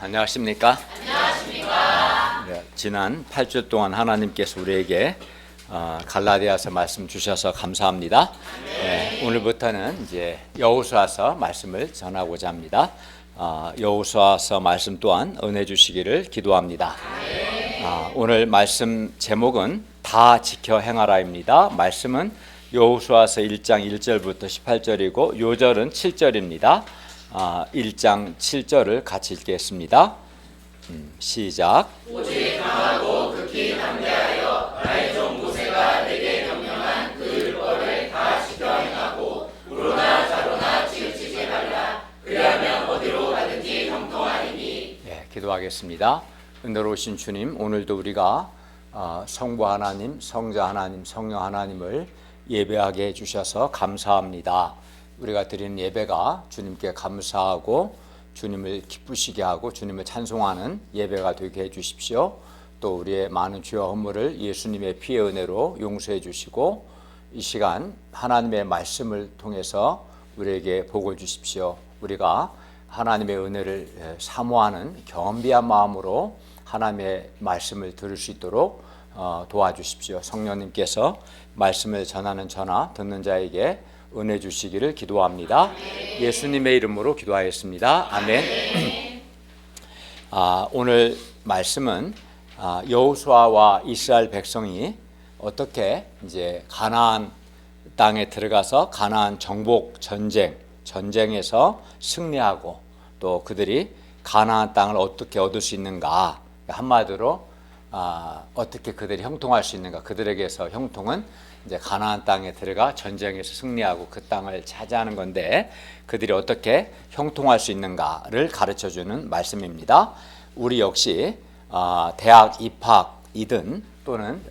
안녕하십니까? 네, 지난 8주 동안 하나님께서 우리에게 갈라디아서 말씀 주셔서 감사합니다. 네, 오늘부터는 이제 여호수아서 말씀을 전하고자 합니다. 여호수아서 말씀 또한 은혜 주시기를 기도합니다. 오늘 말씀 제목은 다 지켜 행하라입니다. 말씀은 여호수아서 1장 1절부터 18절이고 요절은 7절입니다. 1장 7절을 같이 읽겠습니다. 시작. 오직 강하고 극히 담대하여 나의 종 모세가 내게 명령한 그 율법을 다 지켜 행하고 우로나 좌로나 치우치지 말라. 그리하면 어디로 가든지 형통하리니. 기도하겠습니다. 은혜로우신 주님, 오늘도 우리가 성부 하나님, 성자 하나님, 성령 하나님을 예배하게 해주셔서 감사합니다. 우리가 드리는 예배가 주님께 감사하고 주님을 기쁘시게 하고 주님을 찬송하는 예배가 되게 해주십시오. 또 우리의 많은 죄와 허물을 예수님의 피의 은혜로 용서해 주시고 이 시간 하나님의 말씀을 통해서 우리에게 복을 주십시오. 우리가 하나님의 은혜를 사모하는 겸비한 마음으로 하나님의 말씀을 들을 수 있도록 도와주십시오. 성령님께서 말씀을 전하는 저나 듣는 자에게 은혜 주시기를 기도합니다. 아멘. 예수님의 이름으로 기도하였습니다. 아멘. 오늘 말씀은 여호수아와 이스라엘 백성이 어떻게 이제 가나안 땅에 들어가서 가나안 정복 전쟁에서 승리하고 또 그들이 가나안 땅을 어떻게 얻을 수 있는가, 한마디로 어떻게 그들이 형통할 수 있는가. 그들에게서 형통은 이제 가나안 땅에 들어가 전쟁에서 승리하고 그 땅을 차지하는 건데 그들이 어떻게 형통할 수 있는가를 가르쳐주는 말씀입니다. 우리 역시 대학 입학이든 또는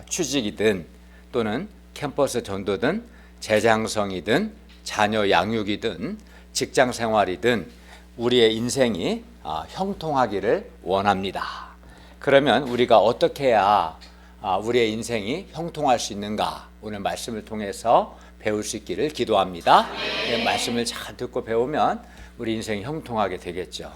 취직이든 또는 캠퍼스 전도든 재장성이든 자녀 양육이든 직장 생활이든 우리의 인생이 형통하기를 원합니다. 그러면 우리가 어떻게 해야 우리의 인생이 형통할 수 있는가, 오늘 말씀을 통해서 배울 수 있기를 기도합니다. 말씀을 잘 듣고 배우면 우리 인생이 형통하게 되겠죠.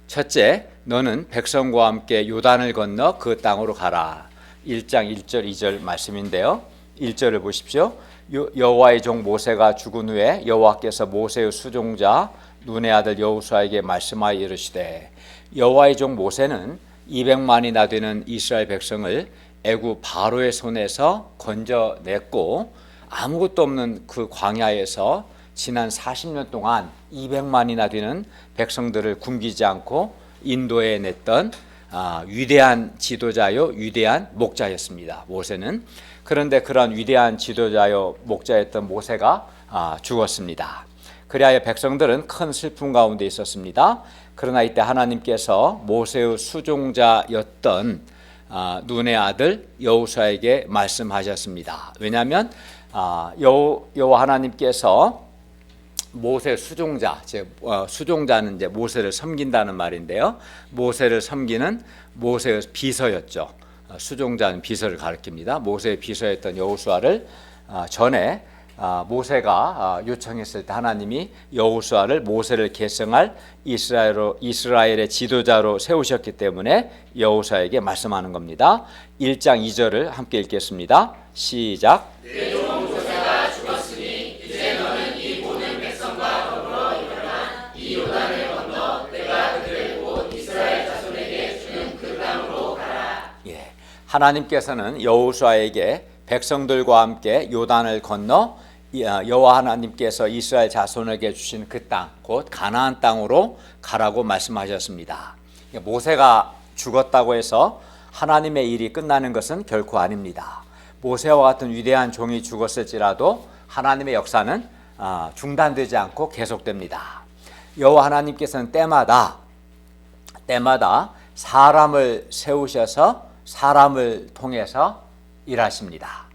첫째, 너는 백성과 함께 요단을 건너 그 땅으로 가라. 1장 1절 2절 말씀인데요. 1절을 보십시오. 여호와의 종 모세가 죽은 후에 여호와께서 모세의 수종자 눈의 아들 여호수아에게 말씀하여 이르시되, 여호와의 종 모세는 200만이나 되는 이스라엘 백성을 애굽 바로의 손에서 건져냈고 아무것도 없는 그 광야에서 지난 40년 동안 200만이나 되는 백성들을 굶기지 않고 인도해 냈던 위대한 지도자요 위대한 목자였습니다. 모세는. 그런데 그런 위대한 지도자요 목자였던 모세가 죽었습니다. 그리하여 백성들은 큰 슬픔 가운데 있었습니다. 그러나 이때 하나님께서 모세의 수종자였던 눈의 아들 여호수아에게 말씀하셨습니다. 왜냐하면 여호와 하나님께서 모세 수종자, 수종자는 이제 모세를 섬긴다는 말인데요. 모세를 섬기는 모세의 비서였죠. 수종자는 비서를 가리킵니다. 모세의 비서였던 여호수아를 전에 모세가 요청했을 때 하나님이 여호수아를 모세를 계승할 이스라엘의 지도자로 세우셨기 때문에 여호수아에게 말씀하는 겁니다. 1장 2절을 함께 읽겠습니다. 시작. 내 종 모세가 죽었으니 이제 너는 이 모든 백성과 더불어 일어나 이 요단을 건너 내가 그들의 곧 이스라엘 자손에게 주는 그 땅으로 가라. 하나님께서는 여호수아에게 백성들과 함께 요단을 건너 여호와 하나님께서 이스라엘 자손에게 주신 그 땅, 곧 가나안 땅으로 가라고 말씀하셨습니다. 모세가 죽었다고 해서 하나님의 일이 끝나는 것은 결코 아닙니다. 모세와 같은 위대한 종이 죽었을지라도 하나님의 역사는 중단되지 않고 계속됩니다. 여호와 하나님께서는 때마다 사람을 세우셔서 사람을 통해서 일하십니다.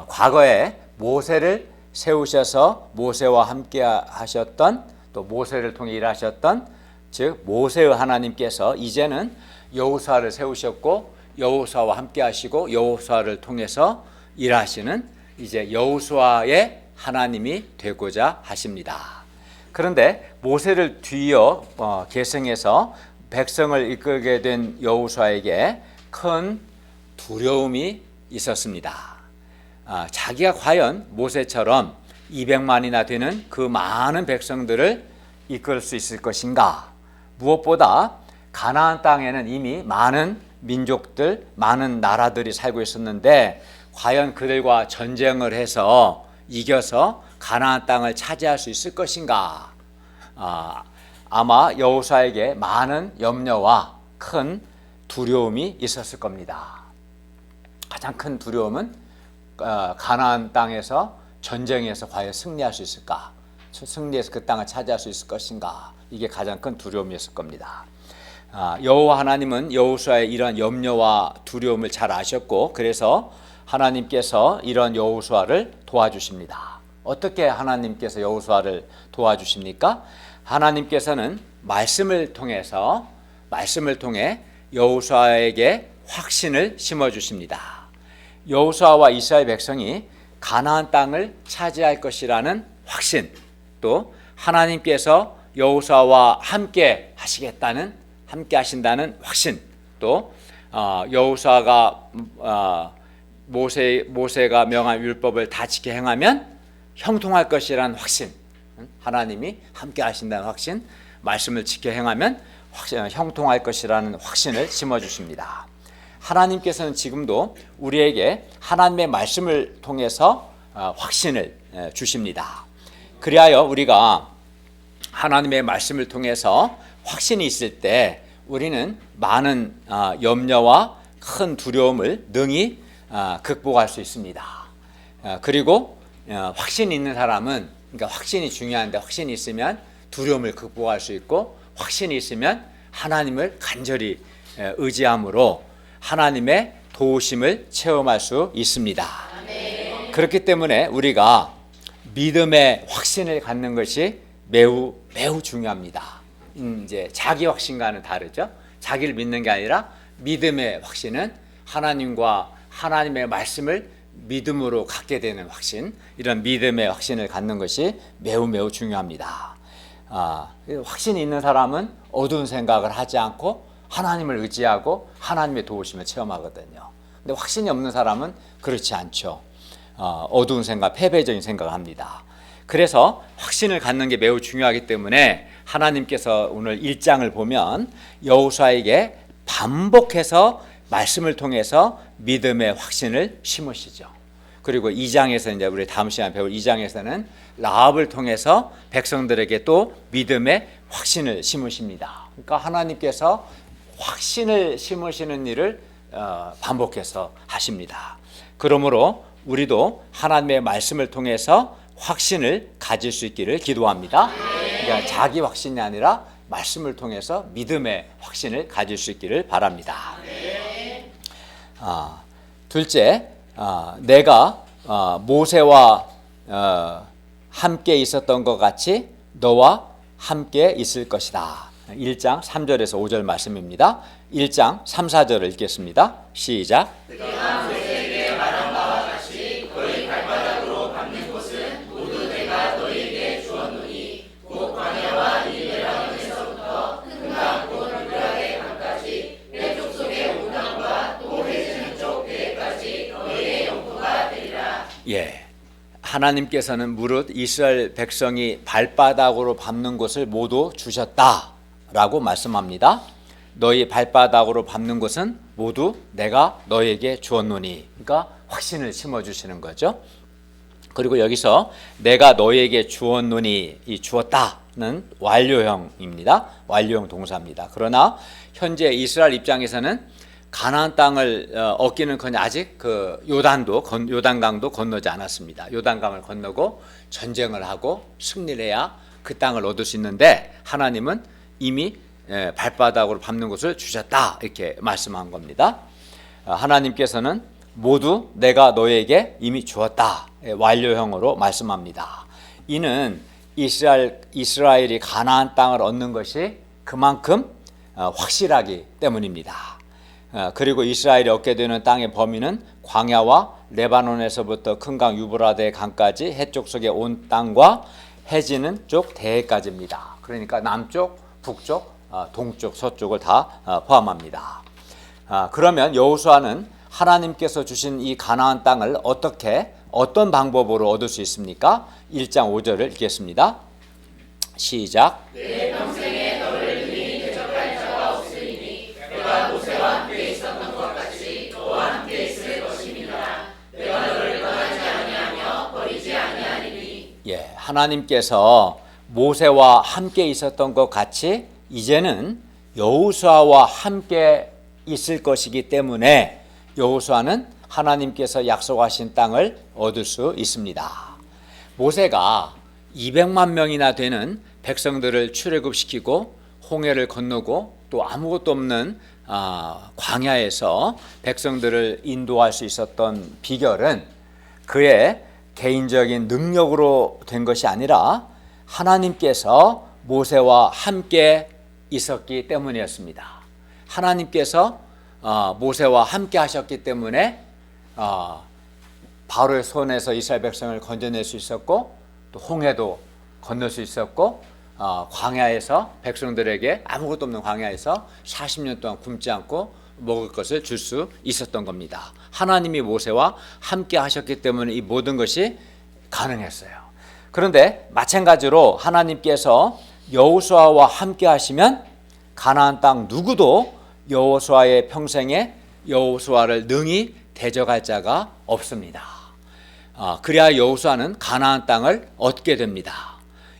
과거에 모세를 세우셔서 모세와 함께 하셨던, 또 모세를 통해 일하셨던, 즉 모세의 하나님께서 이제는 여호수아를 세우셨고 여호수아와 함께 하시고 여호수아를 통해서 일하시는 이제 여호수아의 하나님이 되고자 하십니다. 그런데 모세를 뒤이어 계승해서 백성을 이끌게 된 여호수아에게 큰 두려움이 있었습니다. 자기가 과연 모세처럼 200만이나 되는 그 많은 백성들을 이끌 수 있을 것인가? 무엇보다 가나안 땅에는 이미 많은 민족들, 많은 나라들이 살고 있었는데 과연 그들과 전쟁을 해서 이겨서 가나안 땅을 차지할 수 있을 것인가? 아마 여호수아에게 많은 염려와 큰 두려움이 있었을 겁니다. 가장 큰 두려움은 가나안 땅에서 전쟁에서 과연 승리할 수 있을까? 승리해서 그 땅을 차지할 수 있을 것인가? 이게 가장 큰 두려움이었을 겁니다. 여호와 하나님은 여호수아의 이런 염려와 두려움을 잘 아셨고 그래서 하나님께서 이런 여호수아를 도와주십니다. 어떻게 하나님께서 여호수아를 도와주십니까? 하나님께서는 말씀을 통해 여호수아에게 확신을 심어주십니다. 여호수아와 이스라엘 백성이 가나안 땅을 차지할 것이라는 확신, 또 하나님께서 여호수아와 함께 하신다는 확신, 또 여호수아가 모세가 명한 율법을 다 지켜 행하면 형통할 것이라는 확신, 하나님이 함께 하신다는 확신, 말씀을 지켜 행하면 형통할 것이라는 확신을 심어주십니다. 하나님께서는 지금도 우리에게 하나님의 말씀을 통해서 확신을 주십니다. 그리하여 우리가 하나님의 말씀을 통해서 확신이 있을 때 우리는 많은 염려와 큰 두려움을 능히 극복할 수 있습니다. 그리고 확신이 있는 사람은, 그러니까 확신이 중요한데 확신이 있으면 두려움을 극복할 수 있고 확신이 있으면 하나님을 간절히 의지함으로 하나님의 도우심을 체험할 수 있습니다. 아멘. 그렇기 때문에 우리가 믿음의 확신을 갖는 것이 매우 중요합니다. 이제 자기 확신과는 다르죠. 자기를 믿는 게 아니라 믿음의 확신은 하나님과 하나님의 말씀을 믿음으로 갖게 되는 확신, 이런 믿음의 확신을 갖는 것이 매우 중요합니다. 확신이 있는 사람은 어두운 생각을 하지 않고 하나님을 의지하고 하나님의 도우심을 체험하거든요. 근데 확신이 없는 사람은 그렇지 않죠. 어두운 생각, 패배적인 생각을 합니다. 그래서 확신을 갖는 게 매우 중요하기 때문에 하나님께서 오늘 1장을 보면 여호수아에게 반복해서 말씀을 통해서 믿음의 확신을 심으시죠. 그리고 2장에서 이제 우리 다음 시간에 배울 2장에서는 라합을 통해서 백성들에게 또 믿음의 확신을 심으십니다. 그러니까 하나님께서 확신을 심으시는 일을 반복해서 하십니다. 그러므로 우리도 하나님의 말씀을 통해서 확신을 가질 수 있기를 기도합니다. 그러니까 자기 확신이 아니라 말씀을 통해서 믿음의 확신을 가질 수 있기를 바랍니다. 둘째, 내가 모세와 함께 있었던 것 같이 너와 함께 있을 것이다. 1장 3절에서 5절 말씀입니다. 1장 3, 4절을 읽겠습니다. 시작. 내가 모세에게 말한 바와 같이 너희 발바닥으로 밟는 곳은 모두 내가 너희에게 주었노니 곧 광야와 유대라에서부터 큰 강 곧 유브라데 강까지 내 족속의 온 땅과 또 해지는 쪽 배까지 너희의 영토가 되리라. 예. 하나님께서는 무릇 이스라엘 백성이 발바닥으로 밟는 곳을 모두 주셨다라고 말씀합니다. 너희 발바닥으로 밟는 곳은 모두 내가 너에게 주었노니, 그러니까 확신을 심어주시는 거죠. 그리고 여기서 내가 너에게 주었노니, 이 주었다는 완료형입니다. 완료형 동사입니다. 그러나 현재 이스라엘 입장에서는 가나안 땅을 얻기는커녕 아직 그 요단강도 건너지 않았습니다. 요단강을 건너고 전쟁을 하고 승리를 해야 그 땅을 얻을 수 있는데 하나님은 이미 발바닥으로 밟는 것을 주셨다 이렇게 말씀한 겁니다. 하나님께서는 모두 내가 너에게 이미 주었다 완료형으로 말씀합니다. 이는 이스라엘이 가나안 땅을 얻는 것이 그만큼 확실하기 때문입니다. 그리고 이스라엘이 얻게 되는 땅의 범위는 광야와 레바논에서부터 큰 강 유브라데 강까지 해쪽 속의 온 땅과 해지는 쪽 대해까지입니다. 그러니까 남쪽, 북쪽 동쪽, 서쪽을 다 포함합니다. 그러면 여호수아는 하나님께서 주신 이 가나안 땅을 어떤 방법으로 얻을 수 있습니까? 1장 5절을 읽겠습니다. 시작. 내 평생에 너를 능히 대적할 자가 없으리니 내가 모세와 함께 있었던 것 같이 너와 함께 있을 것임이라. 내가 너를 떠나지 아니하며 버리지 아니하리니. 예, 하나님께서 모세와 함께 있었던 것 같이 이제는 여호수아와 함께 있을 것이기 때문에 여호수아는 하나님께서 약속하신 땅을 얻을 수 있습니다. 모세가 200만 명이나 되는 백성들을 출애굽시키고 홍해를 건너고 또 아무것도 없는 광야에서 백성들을 인도할 수 있었던 비결은 그의 개인적인 능력으로 된 것이 아니라 하나님께서 모세와 함께 있었기 때문이었습니다. 하나님께서 모세와 함께 하셨기 때문에 바로의 손에서 이스라엘 백성을 건져낼 수 있었고 또 홍해도 건널 수 있었고 광야에서 백성들에게 아무것도 없는 광야에서 40년 동안 굶지 않고 먹을 것을 줄 수 있었던 겁니다. 하나님이 모세와 함께 하셨기 때문에 이 모든 것이 가능했어요. 그런데 마찬가지로 하나님께서 여호수아와 함께 하시면 가나안 땅 누구도 여호수아의 평생에 여호수아를 능히 대적할 자가 없습니다. 그래야 여호수아는 가나안 땅을 얻게 됩니다.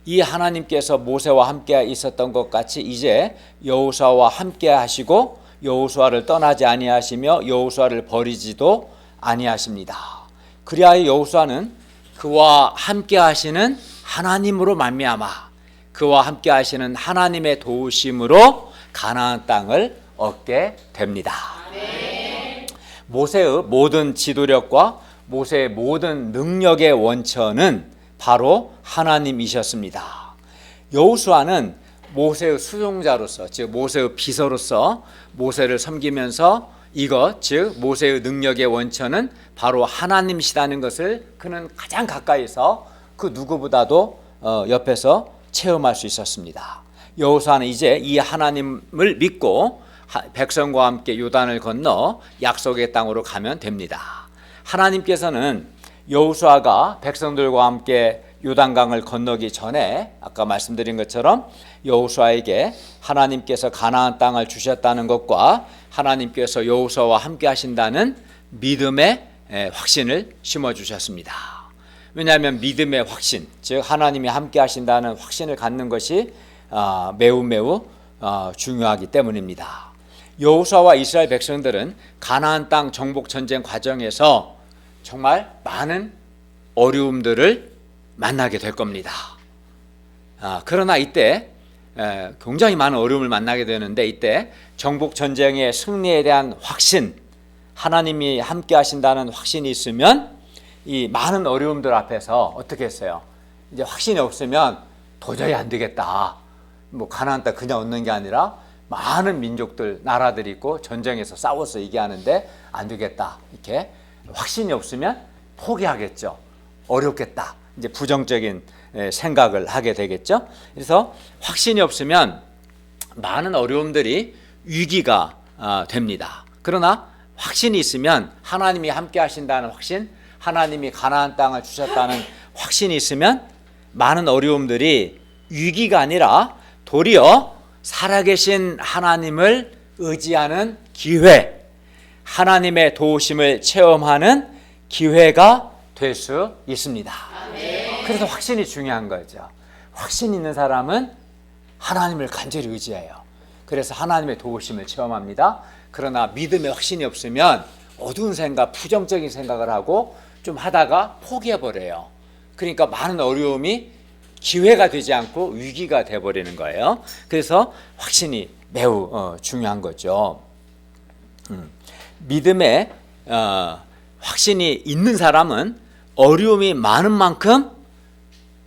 이 하나님께서 모세와 함께 있었던 것 같이 이제 여호수아와 함께 하시고 여호수아를 떠나지 아니하시며 여호수아를 버리지도 아니하십니다. 그래야 여호수아는 그와 함께 하시는 하나님으로 말미암아 그와 함께 하시는 하나님의 도우심으로 가나안 땅을 얻게 됩니다. 모세의 모든 지도력과 모세의 모든 능력의 원천은 바로 하나님이셨습니다. 여호수아는 모세의 수종자로서, 즉 모세의 비서로서 모세를 섬기면서 이것, 즉 모세의 능력의 원천은 바로 하나님이시다는 것을 그는 가장 가까이서 그 누구보다도 옆에서 체험할 수 있었습니다. 여호수아는 이제 이 하나님을 믿고 백성과 함께 요단을 건너 약속의 땅으로 가면 됩니다. 하나님께서는 여호수아가 백성들과 함께 요단강을 건너기 전에 아까 말씀드린 것처럼 여호수아에게 하나님께서 가나안 땅을 주셨다는 것과 하나님께서 여호수아와 함께 하신다는 믿음의 확신을 심어주셨습니다. 왜냐하면 믿음의 확신, 즉 하나님이 함께 하신다는 확신을 갖는 것이 매우 중요하기 때문입니다. 여호수아와 이스라엘 백성들은 가나안 땅 정복 전쟁 과정에서 정말 많은 어려움들을 만나게 될 겁니다. 그러나 이때 굉장히 많은 어려움을 만나게 되는데 이때 정복 전쟁의 승리에 대한 확신, 하나님이 함께 하신다는 확신이 있으면 이 많은 어려움들 앞에서 어떻게 했어요? 이제 확신이 없으면 도저히 안 되겠다. 뭐 가나안 땅 그냥 얻는 게 아니라 많은 민족들, 나라들이 있고 전쟁에서 싸워서 이기하는데 안 되겠다. 이렇게 확신이 없으면 포기하겠죠. 어렵겠다. 이제 부정적인 생각을 하게 되겠죠. 그래서 확신이 없으면 많은 어려움들이 위기가 됩니다. 그러나 확신이 있으면 하나님이 함께 하신다는 확신, 하나님이 가나안 땅을 주셨다는 확신이 있으면 많은 어려움들이 위기가 아니라 도리어 살아계신 하나님을 의지하는 기회, 하나님의 도우심을 체험하는 기회가 될 수 있습니다. 그래서 확신이 중요한 거죠. 확신 있는 사람은 하나님을 간절히 의지해요. 그래서 하나님의 도우심을 체험합니다. 그러나 믿음의 확신이 없으면 어두운 생각, 부정적인 생각을 하고 좀 하다가 포기해버려요. 그러니까 많은 어려움이 기회가 되지 않고 위기가 돼버리는 거예요. 그래서 확신이 매우 중요한 거죠. 믿음의 확신이 있는 사람은 어려움이 많은 만큼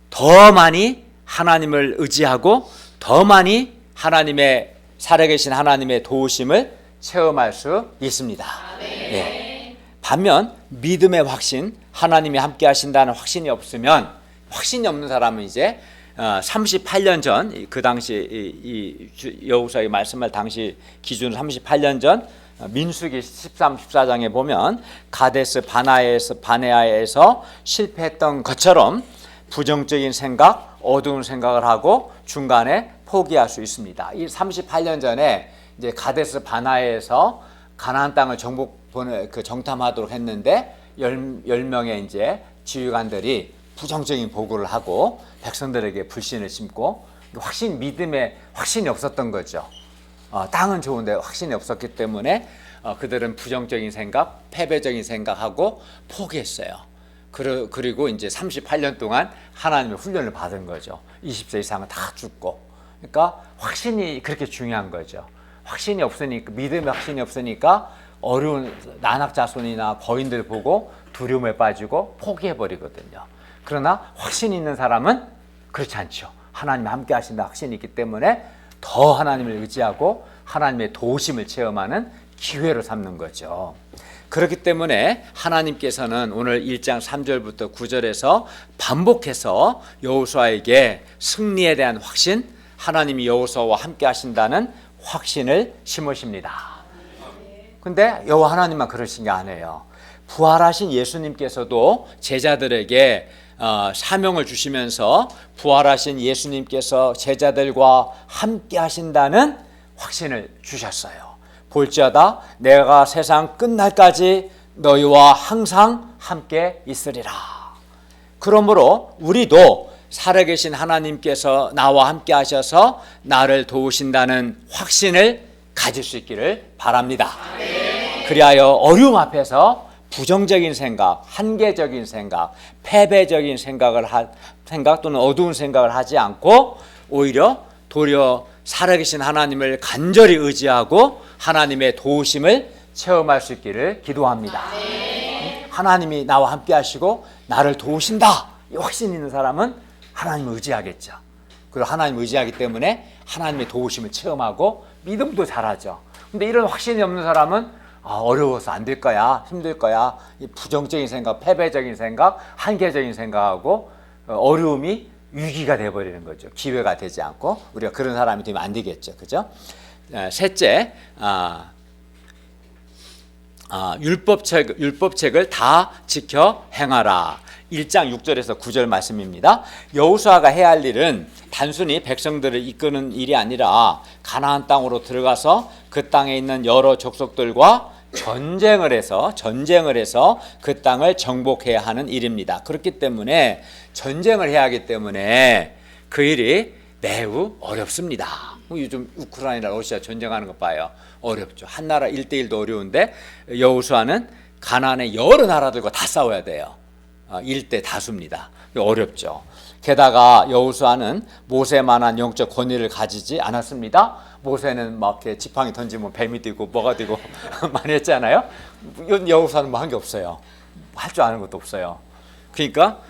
더 많이 하나님을 의지하고 더 많이 하나님의 살아계신 하나님의 도우심을 체험할 수 있습니다. 예. 반면 믿음의 확신, 하나님이 함께 하신다는 확신이 없으면, 확신이 없는 사람은 이제 38년 전, 그 당시 이 여호수아의 말씀할 당시 기준 38년 전 민수기 13, 14장에 보면 가데스 바네아에서 실패했던 것처럼 부정적인 생각, 어두운 생각을 하고 중간에 포기할 수 있습니다. 이 38년 전에 이제 가데스 바네아에서 가나안 땅을 정탐하도록 했는데 10명의 이제 지휘관들이 부정적인 보고를 하고 백성들에게 불신을 심고 믿음에 확신이 없었던 거죠. 땅은 좋은데 확신이 없었기 때문에 그들은 부정적인 생각, 패배적인 생각하고 포기했어요. 그리고 이제 38년 동안 하나님의 훈련을 받은 거죠. 20세 이상은 다 죽고. 그러니까 확신이 그렇게 중요한 거죠. 확신이 없으니까, 믿음의 확신이 없으니까 어려운 난학자손이나 거인들 보고 두려움에 빠지고 포기해버리거든요. 그러나 확신이 있는 사람은 그렇지 않죠. 하나님이 함께 하신다 확신이 있기 때문에 더 하나님을 의지하고 하나님의 도우심을 체험하는 기회로 삼는 거죠. 그렇기 때문에 하나님께서는 오늘 1장 3절부터 9절에서 반복해서 여호수아에게 승리에 대한 확신, 하나님이 여호수아와 함께 하신다는 확신을 심으십니다. 근데 여호와 하나님만 그러신 게 아니에요. 부활하신 예수님께서도 제자들에게 사명을 주시면서 부활하신 예수님께서 제자들과 함께 하신다는 확신을 주셨어요. 볼지어다 내가 세상 끝날까지 너희와 항상 함께 있으리라. 그러므로 우리도 살아계신 하나님께서 나와 함께 하셔서 나를 도우신다는 확신을 가질 수 있기를 바랍니다. 그리하여 어려움 앞에서 부정적인 생각, 한계적인 생각, 패배적인 생각 또는 어두운 생각을 하지 않고 오히려 도리어 살아계신 하나님을 간절히 의지하고 하나님의 도우심을 체험할 수 있기를 기도합니다. 하나님이 나와 함께 하시고 나를 도우신다. 이 확신 있는 사람은 하나님을 의지하겠죠. 그리고 하나님을 의지하기 때문에 하나님의 도우심을 체험하고 믿음도 잘하죠. 근데 이런 확신이 없는 사람은 어려워서 안 될 거야, 힘들 거야, 이 부정적인 생각, 패배적인 생각, 한계적인 생각하고 어려움이 위기가 돼버리는 거죠. 기회가 되지 않고 우리가 그런 사람이 되면 안 되겠죠, 그죠? 셋째, 율법책을 다 지켜 행하라. 1장 6절에서 9절 말씀입니다. 여호수아가 해야 할 일은 단순히 백성들을 이끄는 일이 아니라 가나안 땅으로 들어가서 그 땅에 있는 여러 족속들과 전쟁을 해서 그 땅을 정복해야 하는 일입니다. 그렇기 때문에 전쟁을 해야 하기 때문에 그 일이 매우 어렵습니다. 요즘 우크라이나 러시아 전쟁하는 거 봐요. 어렵죠. 한 나라 1대1도 어려운데 여호수아는 가나안의 여러 나라들과 다 싸워야 돼요. 1대 다수입니다. 어렵죠. 게다가 여호수아는 모세만한 영적 권위를 가지지 않았습니다. 모세는 막 이렇게 지팡이 던지면 뱀이 되고 뭐가 되고 많이 했잖아요. 여호수아는 뭐 한 게 없어요. 할 줄 아는 것도 없어요. 그러니까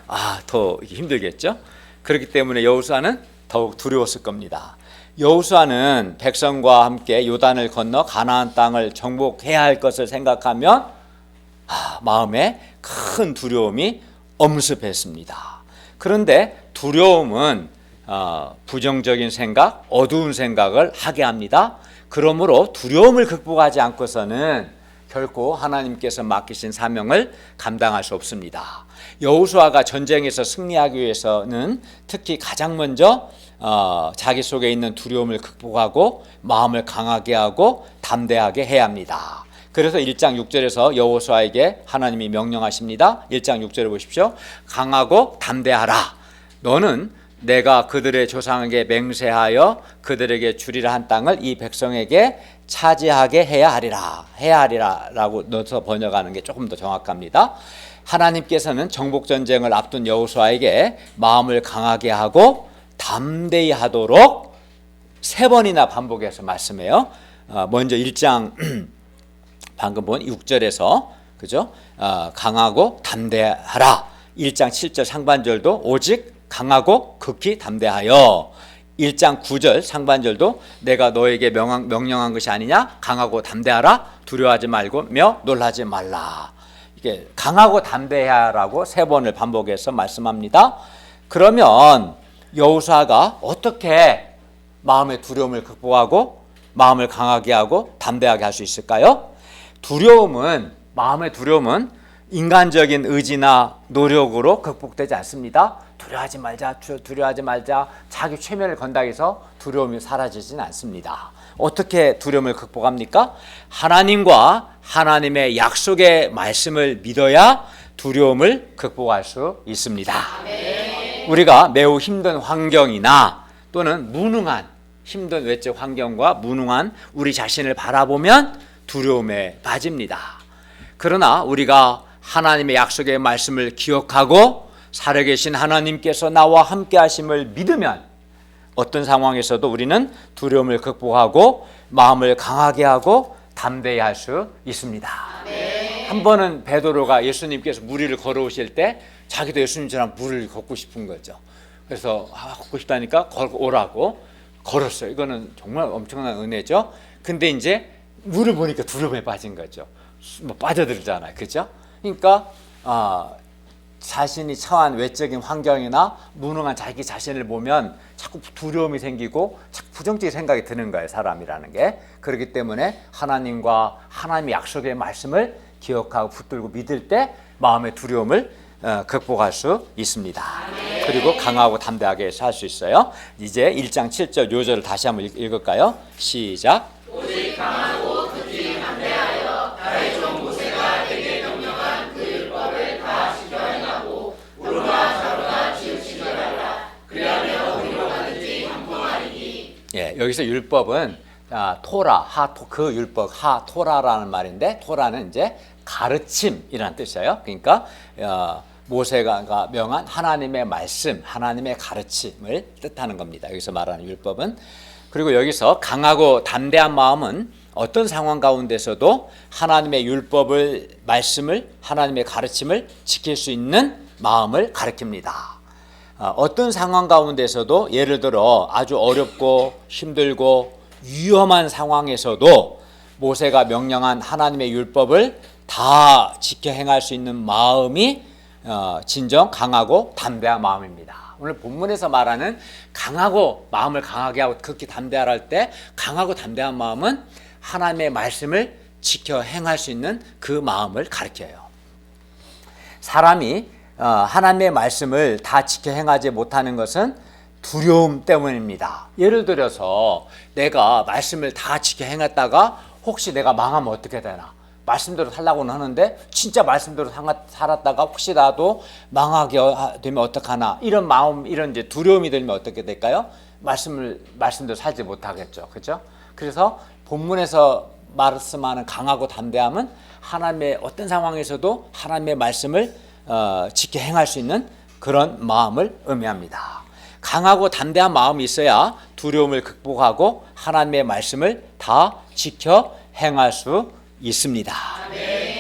더 힘들겠죠. 그렇기 때문에 여호수아는 더욱 두려웠을 겁니다. 여호수아는 백성과 함께 요단을 건너 가나안 땅을 정복해야 할 것을 생각하면 마음에 큰 두려움이 엄습했습니다. 그런데 두려움은 부정적인 생각, 어두운 생각을 하게 합니다. 그러므로 두려움을 극복하지 않고서는 결코 하나님께서 맡기신 사명을 감당할 수 없습니다. 여호수아가 전쟁에서 승리하기 위해서는 특히 가장 먼저 자기 속에 있는 두려움을 극복하고 마음을 강하게 하고 담대하게 해야 합니다. 그래서 1장 6절에서 여호수아에게 하나님이 명령하십니다. 1장 6절에 보십시오. 강하고 담대하라. 너는 내가 그들의 조상에게 맹세하여 그들에게 주리라 한 땅을 이 백성에게 차지하게 해야 하리라 라고 넣어서 번역하는 게 조금 더 정확합니다. 하나님께서는 정복전쟁을 앞둔 여호수아에게 마음을 강하게 하고 담대히 하도록 3번이나 반복해서 말씀해요. 먼저 1장 방금 본 6절에서 그죠? 강하고 담대하라. 1장 7절 상반절도 오직 강하고 극히 담대하여. 1장 9절 상반절도 내가 너에게 명령한 것이 아니냐? 강하고 담대하라. 두려워하지 말고며 놀라지 말라. 이게 강하고 담대하라고 3번을 반복해서 말씀합니다. 그러면 여호수아가 어떻게 마음의 두려움을 극복하고 마음을 강하게 하고 담대하게 할 수 있을까요? 마음의 두려움은 인간적인 의지나 노력으로 극복되지 않습니다. 두려워하지 말자 자기 최면을 건다 해서 두려움이 사라지진 않습니다. 어떻게 두려움을 극복합니까? 하나님과 하나님의 약속의 말씀을 믿어야 두려움을 극복할 수 있습니다. 우리가 매우 힘든 환경이나 또는 무능한 힘든 외적 환경과 무능한 우리 자신을 바라보면 두려움에 빠집니다. 그러나 우리가 하나님의 약속의 말씀을 기억하고 살아계신 하나님께서 나와 함께 하심을 믿으면 어떤 상황에서도 우리는 두려움을 극복하고 마음을 강하게 하고 담대히 할 수 있습니다. 한 번은 베드로가 예수님께서 물 위를 걸어오실 때 자기도 예수님처럼 물을 걷고 싶은 거죠. 그래서 걷고 싶다니까 오라고 걸었어요. 이거는 정말 엄청난 은혜죠. 근데 이제 물을 보니까 두려움에 빠진 거죠. 빠져들잖아요. 그죠? 그러니까 자신이 처한 외적인 환경이나 무능한 자기 자신을 보면 자꾸 두려움이 생기고 자꾸 부정적인 생각이 드는 거예요. 사람이라는 게. 그렇기 때문에 하나님과 하나님의 약속의 말씀을 기억하고 붙들고 믿을 때 마음의 두려움을 극복할 수 있습니다. 그리고 강하고 담대하게 살 수 있어요. 이제 1장 7절 요절을 다시 한번 읽을까요? 시작. 오직 강하고 극히 담대하여 나의 종 모세가 내게 명령한 그 율법을 다 지켜 행하고 우로나 좌로나 치우치지 말라. 그리하면 어디로 가든지 형통하리니. 여기서 율법은 토라, 그 율법, 토라라는 말인데 토라는 이제 가르침이라는 뜻이에요. 그러니까 모세가 명한 하나님의 말씀, 하나님의 가르침을 뜻하는 겁니다. 여기서 말하는 율법은. 그리고 여기서 강하고 담대한 마음은 어떤 상황 가운데서도 하나님의 율법을, 말씀을, 하나님의 가르침을 지킬 수 있는 마음을 가리킵니다. 어떤 상황 가운데서도 예를 들어 아주 어렵고 힘들고 위험한 상황에서도 모세가 명령한 하나님의 율법을 다 지켜 행할 수 있는 마음이 진정 강하고 담대한 마음입니다. 오늘 본문에서 말하는 강하고 마음을 강하게 하고 극히 담대하라 할 때 강하고 담대한 마음은 하나님의 말씀을 지켜 행할 수 있는 그 마음을 가리켜요. 사람이 하나님의 말씀을 다 지켜 행하지 못하는 것은 두려움 때문입니다. 예를 들어서 내가 말씀을 다 지켜 행했다가 혹시 내가 망하면 어떻게 되나? 말씀대로 살라고는 하는데 진짜 말씀대로 살았다가 혹시 나도 망하게 되면 어떡하나? 이런 마음, 이런 이제 두려움이 들면 어떻게 될까요? 말씀대로 살지 못하겠죠. 그죠? 그래서 본문에서 말씀하는 강하고 담대함은 하나님의 어떤 상황에서도 하나님의 말씀을 지켜 행할 수 있는 그런 마음을 의미합니다. 강하고 담대한 마음이 있어야 두려움을 극복하고 하나님의 말씀을 다 지켜 행할 수 있습니다.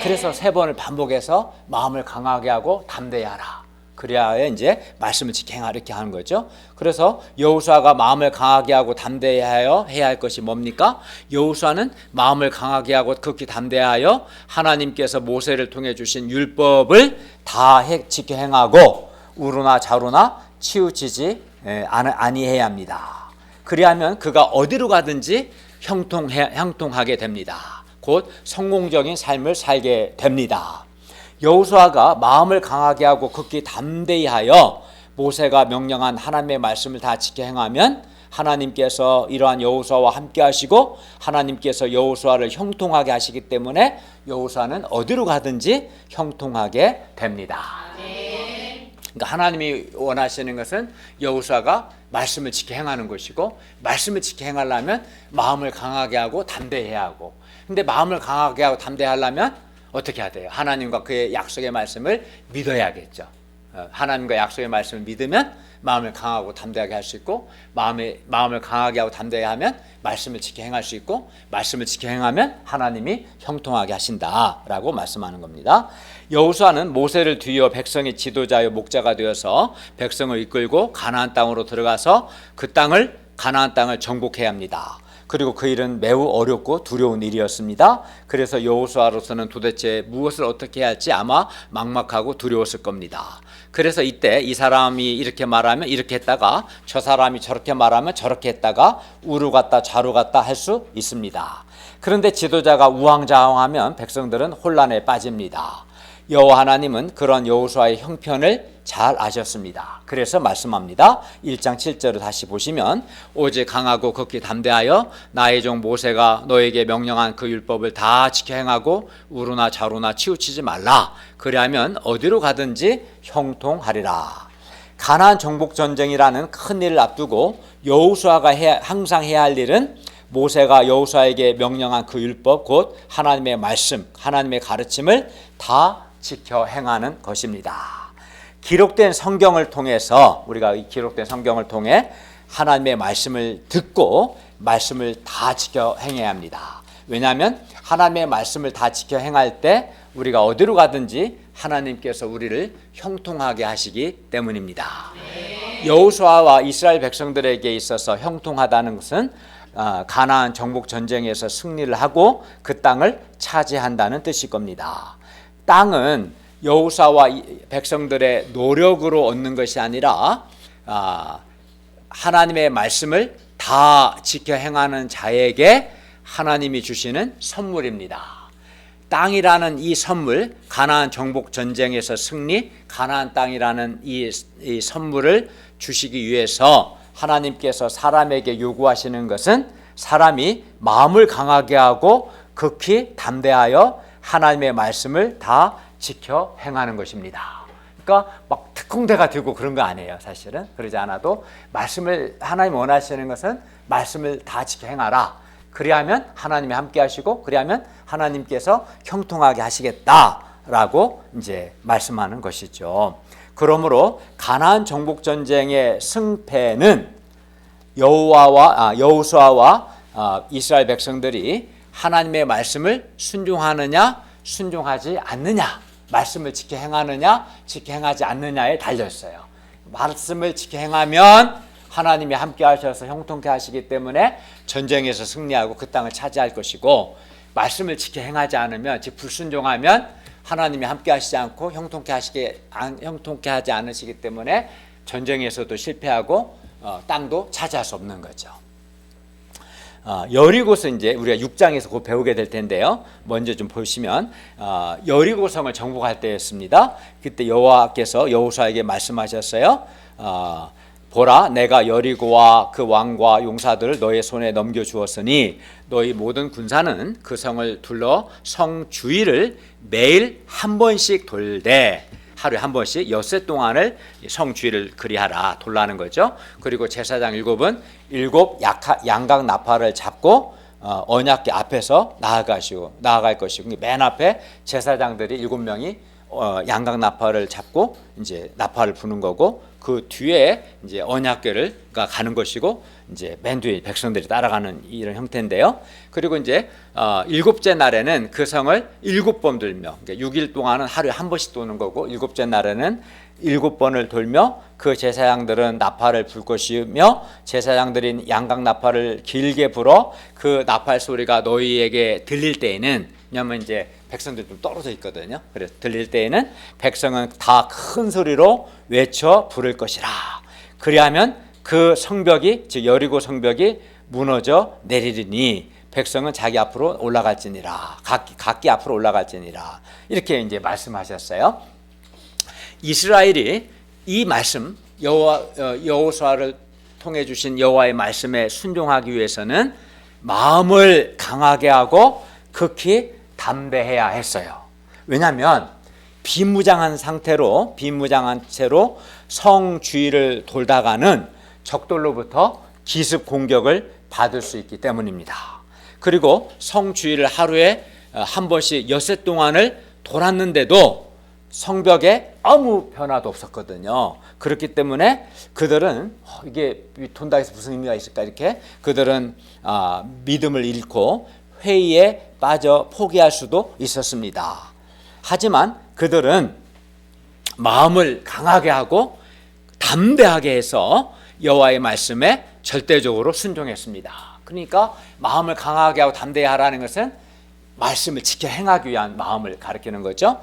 그래서 3번을 반복해서 마음을 강하게 하고 담대히 하라. 그래야 이제 말씀을 지켜 행하라 이렇게 하는 거죠. 그래서 여호수아가 마음을 강하게 하고 담대하여 해야 할 것이 뭡니까? 여호수아는 마음을 강하게 하고 극히 담대하여 하나님께서 모세를 통해 주신 율법을 다 지켜 행하고 우로나 좌로나 치우치지 아니해야 합니다. 그리하면 그가 어디로 가든지 형통하게 됩니다. 곧 성공적인 삶을 살게 됩니다. 여호수아가 마음을 강하게 하고 극히 담대히 하여 모세가 명령한 하나님의 말씀을 다 지켜 행하면 하나님께서 이러한 여호수아와 함께 하시고 하나님께서 여호수아를 형통하게 하시기 때문에 여호수아는 어디로 가든지 형통하게 됩니다. 그러니까 하나님이 원하시는 것은 여호수아가 말씀을 지켜 행하는 것이고 말씀을 지켜 행하려면 마음을 강하게 하고 담대해야 하고 근데 마음을 강하게 하고 담대하려면 어떻게 해야 돼요? 하나님과 그의 약속의 말씀을 믿어야겠죠. 하나님과 약속의 말씀을 믿으면 마음을 강하고 담대하게 할 수 있고 마음을 강하게 하고 담대하게 하면 말씀을 지켜 행할 수 있고 말씀을 지켜 행하면 하나님이 형통하게 하신다라고 말씀하는 겁니다. 여호수아는 모세를 뒤이어 백성의 지도자요 목자가 되어서 백성을 이끌고 가나안 땅으로 들어가서 가나안 땅을 정복해야 합니다. 그리고 그 일은 매우 어렵고 두려운 일이었습니다. 그래서 여호수아로서는 도대체 무엇을 어떻게 해야 할지 아마 막막하고 두려웠을 겁니다. 그래서 이때 이 사람이 이렇게 말하면 이렇게 했다가 저 사람이 저렇게 말하면 저렇게 했다가 우로 갔다 좌로 갔다 할 수 있습니다. 그런데 지도자가 우왕좌왕하면 백성들은 혼란에 빠집니다. 여호와 하나님은 그런 여호수아의 형편을 잘 아셨습니다. 그래서 말씀합니다. 1장 7절을 다시 보시면 오직 강하고 극히 담대하여 나의 종 모세가 너에게 명령한 그 율법을 다 지켜 행하고 우로나 좌로나 치우치지 말라. 그리하면 어디로 가든지 형통하리라. 가나안 정복 전쟁이라는 큰 일을 앞두고 여호수아가 항상 해야 할 일은 모세가 여호수아에게 명령한 그 율법 곧 하나님의 말씀, 하나님의 가르침을 다 지켜 행하는 것입니다. 기록된 성경을 통해서 우리가 이 기록된 성경을 통해 하나님의 말씀을 듣고 말씀을 다 지켜 행해야 합니다. 왜냐하면 하나님의 말씀을 다 지켜 행할 때 우리가 어디로 가든지 하나님께서 우리를 형통하게 하시기 때문입니다. 여호수아와 이스라엘 백성들에게 있어서 형통하다는 것은 가나안 정복 전쟁에서 승리를 하고 그 땅을 차지한다는 뜻일 겁니다. 땅은 여호수아와 백성들의 노력으로 얻는 것이 아니라 하나님의 말씀을 다 지켜 행하는 자에게 하나님이 주시는 선물입니다. 땅이라는 이 선물, 가나안 정복 전쟁에서 승리, 가나안 땅이라는 이 선물을 주시기 위해서 하나님께서 사람에게 요구하시는 것은 사람이 마음을 강하게 하고 극히 담대하여 하나님의 말씀을 다 지켜 행하는 것입니다. 그러니까 막 특공대가 되고 그런 거 아니에요. 사실은 그러지 않아도 말씀을 하나님 원하시는 것은 말씀을 다 지켜 행하라. 그리하면 하나님이 함께 하시고 그리하면 하나님께서 형통하게 하시겠다라고 이제 말씀하는 것이죠. 그러므로 가나안 정복 전쟁의 승패는 여호수아와 이스라엘 백성들이 하나님의 말씀을 순종하느냐 순종하지 않느냐, 말씀을 지켜 행하느냐 지켜 행하지 않느냐에 달렸어요. 말씀을 지켜 행하면 하나님이 함께 하셔서 형통케 하시기 때문에 전쟁에서 승리하고 그 땅을 차지할 것이고, 말씀을 지켜 행하지 않으면, 즉 불순종하면 하나님이 함께 하시지 않고 형통케 하지 않으시기 때문에 전쟁에서도 실패하고 땅도 차지할 수 없는 거죠. 여리고서 이제 우리가 6장에서 곧 배우게 될 텐데요. 먼저 좀 보시면 여리고성을 정복할 때였습니다. 그때 여호와께서 여호수아에게 말씀하셨어요. 보라, 내가 여리고와 그 왕과 용사들을 너의 손에 넘겨주었으니 너희 모든 군사는 그 성을 둘러 성 주위를 매일 한 번씩 돌되, 하루에 한 번씩 엿새 동안을 성 주위를 그리하라, 돌라는 거죠. 그리고 제사장 7은 7 양각 나팔을 잡고 언약궤 앞에서 나아갈 것이고, 맨 앞에 제사장들이 7명이 양각 나팔을 잡고 이제 나팔을 부는 거고, 그 뒤에 이제 언약궤가 가는 것이고, 이제 맨 뒤에 백성들이 따라가는 이런 형태인데요. 그리고 이제 7째 날에는 그 성을 7번 돌며, 그러니까 6일 동안은 하루에 한 번씩 도는 거고, 7째 날에는 7번을 돌며 그 제사장들은 나팔을 불 것이며, 제사장들이 양각 나팔을 길게 불어 그 나팔 소리가 너희에게 들릴 때에는, 왜냐하면 이제 백성들이 좀 떨어져 있거든요. 그래서 들릴 때에는 백성은 다 큰 소리로 외쳐 부를 것이라. 그리하면 그 성벽이, 즉 여리고 성벽이 무너져 내리리니 백성은 자기 앞으로 올라갈지니라, 각기 앞으로 올라갈지니라, 이렇게 이제 말씀하셨어요. 이스라엘이 이 말씀, 여호수아를 통해 주신 여호와의 말씀에 순종하기 위해서는 마음을 강하게 하고 극히 담대해야 했어요. 왜냐하면 비무장한 채로 성 주위를 돌다가는 적들로부터 기습 공격을 받을 수 있기 때문입니다. 그리고 성 주위를 하루에 한 번씩 엿새 동안을 돌았는데도 성벽에 아무 변화도 없었거든요. 그렇기 때문에 그들은 이게 돈다 해서 무슨 의미가 있을까, 이렇게 그들은 믿음을 잃고 회의에 빠져 포기할 수도 있었습니다. 하지만 그들은 마음을 강하게 하고 담대하게 해서 여호와의 말씀에 절대적으로 순종했습니다. 그러니까 마음을 강하게 하고 담대히 하라는 것은 말씀을 지켜 행하기 위한 마음을 가리키는 거죠.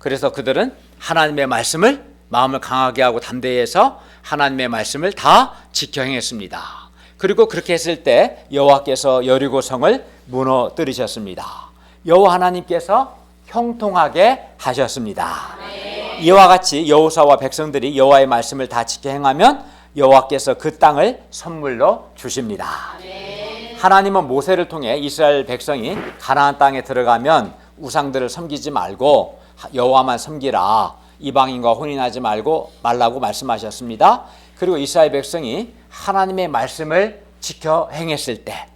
그래서 그들은 하나님의 말씀을 마음을 강하게 하고 담대히 해서 하나님의 말씀을 다 지켜 행했습니다. 그리고 그렇게 했을 때 여호와께서 여리고 성을 무너뜨리셨습니다. 여호와 하나님께서 형통하게 하셨습니다. 이와 같이 여호사와 백성들이 여호와의 말씀을 다 지켜 행하면 여호와께서 그 땅을 선물로 주십니다. 하나님은 모세를 통해 이스라엘 백성이 가나안 땅에 들어가면 우상들을 섬기지 말고 여호와만 섬기라, 이방인과 혼인하지 말라고 말씀하셨습니다. 그리고 이스라엘 백성이 하나님의 말씀을 지켜 행했을 때,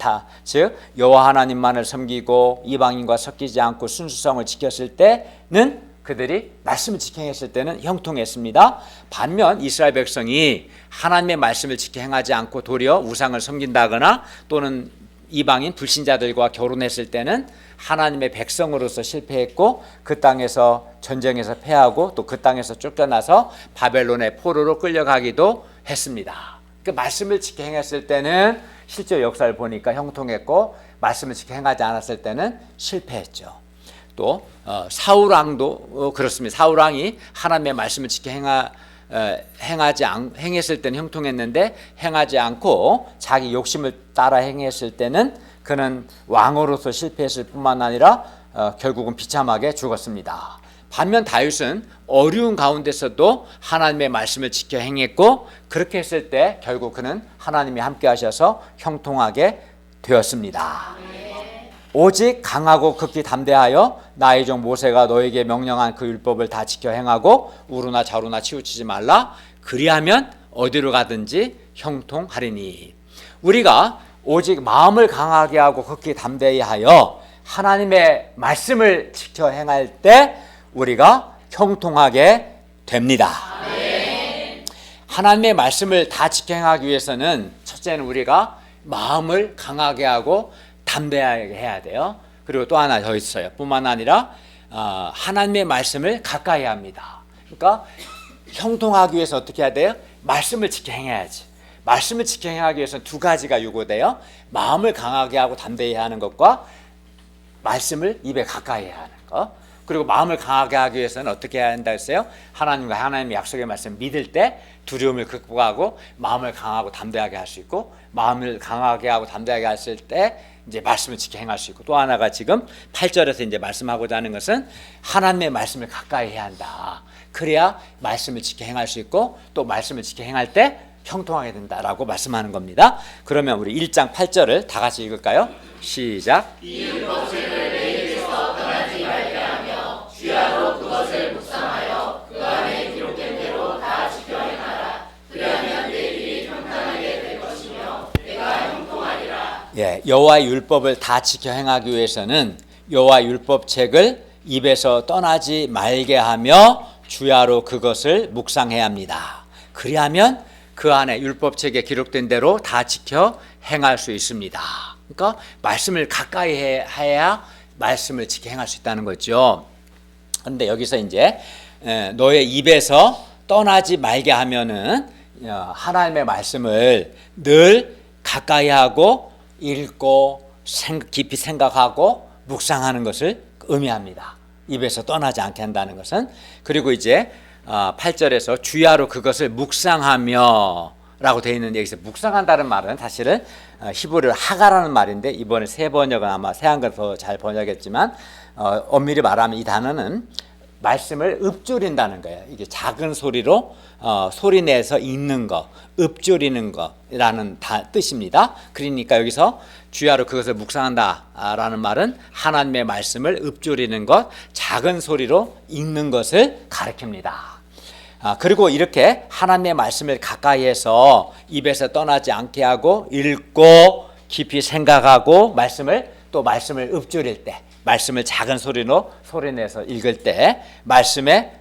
즉 여호와 하나님만을 섬기고 이방인과 섞이지 않고 순수성을 지켰을 때는 그들이 말씀을 지켜 행했을 때는 형통했습니다. 반면 이스라엘 백성이 하나님의 말씀을 지켜 행하지 않고 도리어 우상을 섬긴다거나 또는 이방인 불신자들과 결혼했을 때는 하나님의 백성으로서 실패했고 그 땅에서 전쟁에서 패하고 또 그 땅에서 쫓겨나서 바벨론의 포로로 끌려가기도 했습니다. 그 말씀을 지켜 행했을 때는 실제 역사를 보니까 형통했고 말씀을 지켜 행하지 않았을 때는 실패했죠. 또 사울 왕도 그렇습니다. 사울 왕이 하나님의 말씀을 지켜 행했을 때는 형통했는데 행하지 않고 자기 욕심을 따라 행했을 때는 그는 왕으로서 실패했을 뿐만 아니라 결국은 비참하게 죽었습니다. 반면 다윗은 어려운 가운데서도 하나님의 말씀을 지켜 행했고 그렇게 했을 때 결국 그는 하나님이 함께 하셔서 형통하게 되었습니다. 오직 강하고 극히 담대하여 나의 종 모세가 너에게 명령한 그 율법을 다 지켜 행하고 우루나 좌루나 치우치지 말라. 그리하면 어디로 가든지 형통하리니. 우리가 오직 마음을 강하게 하고 극히 담대히 하여 하나님의 말씀을 지켜 행할 때 우리가 형통하게 됩니다. 하나님의 말씀을 다 지켜 행하기 위해서는 첫째는 우리가 마음을 강하게 하고 담대하게 해야 돼요. 그리고 또 하나 더 있어요. 뿐만 아니라 하나님의 말씀을 가까이 합니다. 그러니까 형통하기 위해서 어떻게 해야 돼요? 말씀을 지켜 행해야지. 말씀을 지켜 행하기 위해서는 두 가지가 요구돼요. 마음을 강하게 하고 담대히 하는 것과 말씀을 입에 가까이 하는 것. 그리고 마음을 강하게 하기 위해서는 어떻게 해야 한다 했어요? 하나님과 하나님의 약속의 말씀을 믿을 때 두려움을 극복하고 마음을 강하고 담대하게 할 수 있고, 마음을 강하게 하고 담대하게 했을 때 이제 말씀을 지켜 행할 수 있고, 또 하나가 지금 8절에서 이제 말씀하고자 하는 것은 하나님의 말씀을 가까이 해야 한다. 그래야 말씀을 지켜 행할 수 있고 또 말씀을 지켜 행할 때 형통하게 된다라고 말씀하는 겁니다. 그러면 우리 1장 8절을 다 같이 읽을까요? 시작. 이 율법책을 내 입에서 떠나지 말게 하며 주야로 그것을 묵상하여 그 안에 기록된 대로 다 지켜 행하라. 그리하면 내 길이 평탄하게 될 것이며 내가 형통하리라. 여호와의 율법을 다 지켜 행하기 위해서는 여호와의 율법책을 입에서 떠나지 말게 하며 주야로 그것을 묵상해야 합니다. 그리하면 그 안에 율법책에 기록된 대로 다 지켜 행할 수 있습니다. 그러니까 말씀을 가까이 해야 말씀을 지켜 행할 수 있다는 거죠. 그런데 여기서 이제 너의 입에서 떠나지 말게 하면은 하나님의 말씀을 늘 가까이 하고 읽고 깊이 생각하고 묵상하는 것을 의미합니다. 입에서 떠나지 않게 한다는 것은. 그리고 이제 8절에서 주야로 그것을 묵상하며 라고 되어 있는데, 여기서 묵상한다는 말은 사실은 히브리어 하가라는 말인데, 이번에 새 번역은 아마 새한글 더 잘 번역했지만 엄밀히 말하면 이 단어는 말씀을 읊조린다는 거예요. 이게 작은 소리로 소리내서 읽는 거, 읊조리는 거라는 뜻입니다. 그러니까 여기서 주야로 그것을 묵상한다라는 말은 하나님의 말씀을 읊조리는 것, 작은 소리로 읽는 것을 가리킵니다. 그리고 이렇게 하나님의 말씀을 가까이해서 입에서 떠나지 않게 하고 읽고 깊이 생각하고 말씀을 읊조릴 때, 말씀을 작은 소리로 소리내서 읽을 때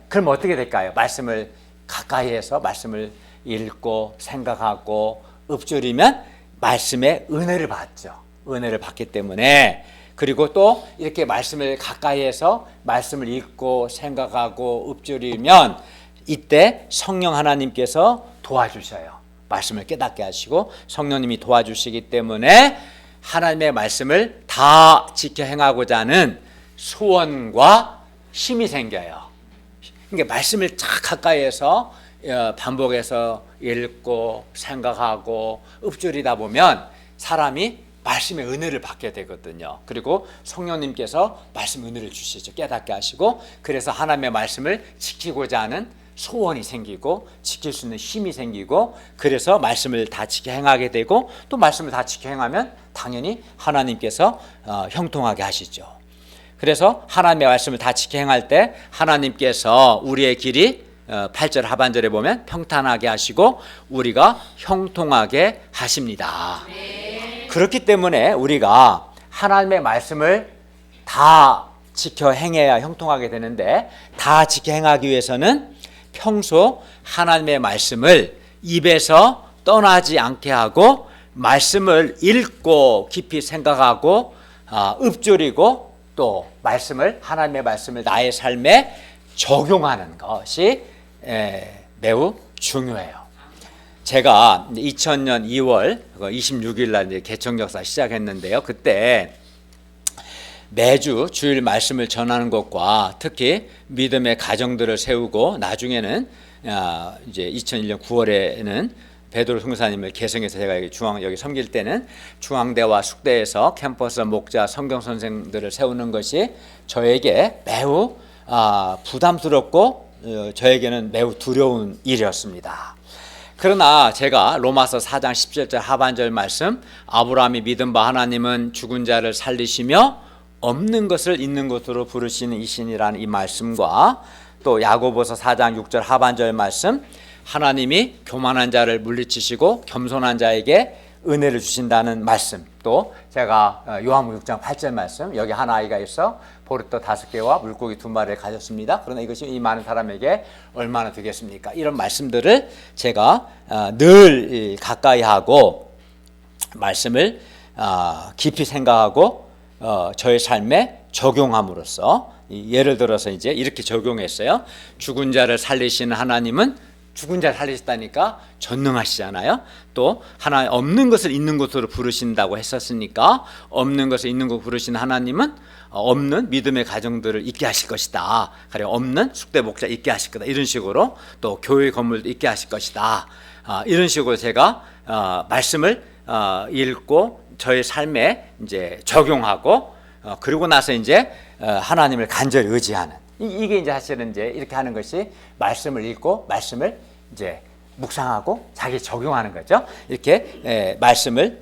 그럼 어떻게 될까요? 말씀을 가까이해서 말씀을 읽고 생각하고 읊조리면 말씀의 은혜를 받죠. 은혜를 받기 때문에. 그리고 또 이렇게 말씀을 가까이해서 말씀을 읽고 생각하고 읊조리면 이때 성령 하나님께서 도와주셔요. 말씀을 깨닫게 하시고 성령님이 도와주시기 때문에 하나님의 말씀을 다 지켜 행하고자 하는 소원과 힘이 생겨요. 그러니까 말씀을 쫙 가까이에서 반복해서 읽고 생각하고 읊조리다 보면 사람이 말씀의 은혜를 받게 되거든요. 그리고 성령님께서 말씀 은혜를 주시죠. 깨닫게 하시고 그래서 하나님의 말씀을 지키고자 하는 소원이 생기고 지킬 수 있는 힘이 생기고 그래서 말씀을 다 지켜 행하게 되고 또 말씀을 다 지켜 행하면 당연히 하나님께서 형통하게 하시죠. 그래서 하나님의 말씀을 다 지켜 행할 때 하나님께서 우리의 길이 8절 하반절에 보면 평탄하게 하시고 우리가 형통하게 하십니다. 그렇기 때문에 우리가 하나님의 말씀을 다 지켜 행해야 형통하게 되는데 다 지켜 행하기 위해서는 평소 하나님의 말씀을 입에서 떠나지 않게 하고 말씀을 읽고 깊이 생각하고 읊조리고 또 하나님의 말씀을 나의 삶에 적용하는 것이 매우 중요해요. 제가 2000년 2월 26일 날 개척 역사 시작했는데요. 그때 매주 주일 말씀을 전하는 것과 특히 믿음의 가정들을 세우고 나중에는 이제 2001년 9월에는 베드로 선교사님을 개성해서 제가 여기 섬길 때는 중앙대와 숙대에서 캠퍼스 목자 성경 선생들을 세우는 것이 저에게 매우 부담스럽고 저에게는 매우 두려운 일이었습니다. 그러나 제가 로마서 4장 17절 하반절 말씀 아브라함이 믿은 바 하나님은 죽은 자를 살리시며 없는 것을 있는 것으로 부르시는 이신이라는 이 말씀과 또 야고보서 4장 6절 하반절 말씀 하나님이 교만한 자를 물리치시고 겸손한 자에게 은혜를 주신다는 말씀 또 제가 요한복음 6장 8절 말씀 여기 한 아이가 있어 보리떡 5개와 물고기 2마리를 가졌습니다. 그러나 이것이 이 많은 사람에게 얼마나 되겠습니까? 이런 말씀들을 제가 늘 가까이 하고 말씀을 깊이 생각하고 저의 삶에 적용함으로써 예를 들어서 이제 이렇게 적용했어요. 죽은 자를 살리시는 하나님은 죽은 자를 살리셨다니까 전능하시잖아요. 또 하나 없는 것을 있는 것으로 부르신다고 했었으니까 없는 것을 있는 것으로 부르신 하나님은 없는 믿음의 가정들을 있게 하실 것이다. 그리고 없는 숙대 목자 있게 하실 거다. 이런 식으로 또 교회 건물도 있게 하실 것이다. 이런 식으로 제가 말씀을 읽고 저의 삶에 이제 적용하고 그리고 나서 이제 하나님을 간절히 의지하는 이게 이제 사실은 이제 이렇게 하는 것이 말씀을 읽고 말씀을 이제 묵상하고 자기 적용하는 거죠. 이렇게 말씀을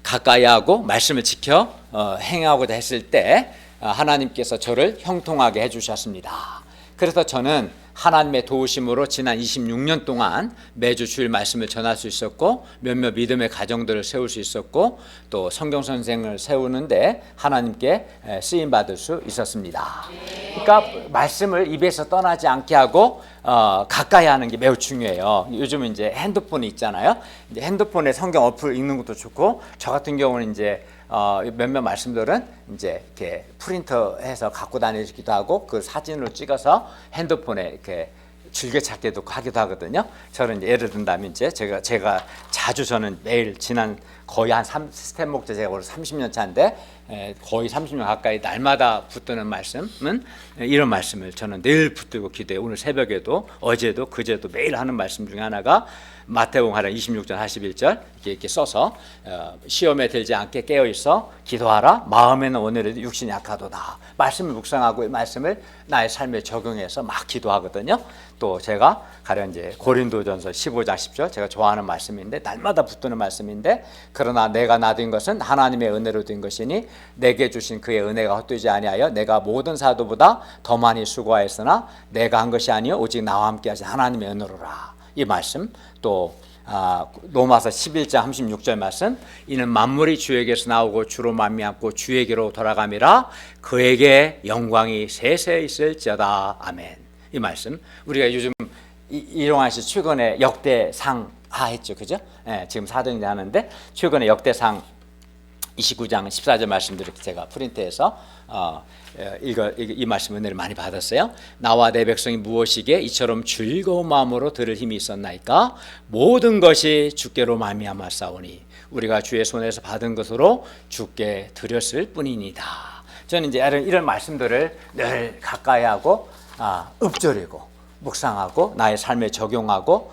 가까이 하고 말씀을 지켜 행하고자 했을 때 하나님께서 저를 형통하게 해주셨습니다. 그래서 저는 하나님의 도우심으로 지난 26년 동안 매주 주일 말씀을 전할 수 있었고 몇몇 믿음의 가정들을 세울 수 있었고 또 성경 선생을 세우는데 하나님께 쓰임 받을 수 있었습니다. 그러니까 말씀을 입에서 떠나지 않게 하고 가까이 하는 게 매우 중요해요. 요즘은 이제 핸드폰이 있잖아요. 이제 핸드폰에 성경 어플 읽는 것도 좋고 저 같은 경우는 이제 몇몇 말씀들은 이제 이렇게 프린터해서 갖고 다니기도 하고 그 사진으로 찍어서 핸드폰에 이렇게 즐겨찾기도 하기도 하거든요. 저는 이제 예를 든다면 이제 제가 자주 저는 매일 지난 거의 한 스텝 목자 제가 올해 30년 차인데 거의 30년 가까이 날마다 붙드는 말씀은 이런 말씀을 저는 늘 붙들고 기도해요. 오늘 새벽에도 어제도 그제도 매일 하는 말씀 중에 하나가 마태복음 26장 41절 이렇게 써서 시험에 들지 않게 깨어있어 기도하라. 마음에는 오늘에도 육신이 약하도다. 말씀을 묵상하고 이 말씀을 나의 삶에 적용해서 막 기도하거든요. 또 제가 가령 이제 고린도전서 15장 10절 제가 좋아하는 말씀인데 날마다 붙드는 말씀인데 그러나 내가 나된 것은 하나님의 은혜로 된 것이니 내게 주신 그의 은혜가 헛되지 아니하여 내가 모든 사도보다 더 많이 수고하였으나 내가 한 것이 아니요 오직 나와 함께 하신 하나님의 은혜로라. 이 말씀 또 로마서 11장 36절 말씀 이는 만물이 주에게서 나오고 주로 만미하고 주에게로 돌아감이라 그에게 영광이 세세 있을지어다. 아멘. 이 말씀 우리가 요즘 이용환 씨 최근에 역대상 했죠, 그죠? 지금 4등제 하는데 최근에 역대상 29장 14절 말씀들을 제가 프린트해서 이 말씀 은혜를 많이 받았어요. 나와 내 백성이 무엇이게 이처럼 즐거운 마음으로 들을 힘이 있었나이까? 모든 것이 주께로 말미암아 싸우니 우리가 주의 손에서 받은 것으로 주께 드렸을 뿐이니다. 저는 이제 이런 말씀들을 늘 가까이 하고 읊조리고 묵상하고 나의 삶에 적용하고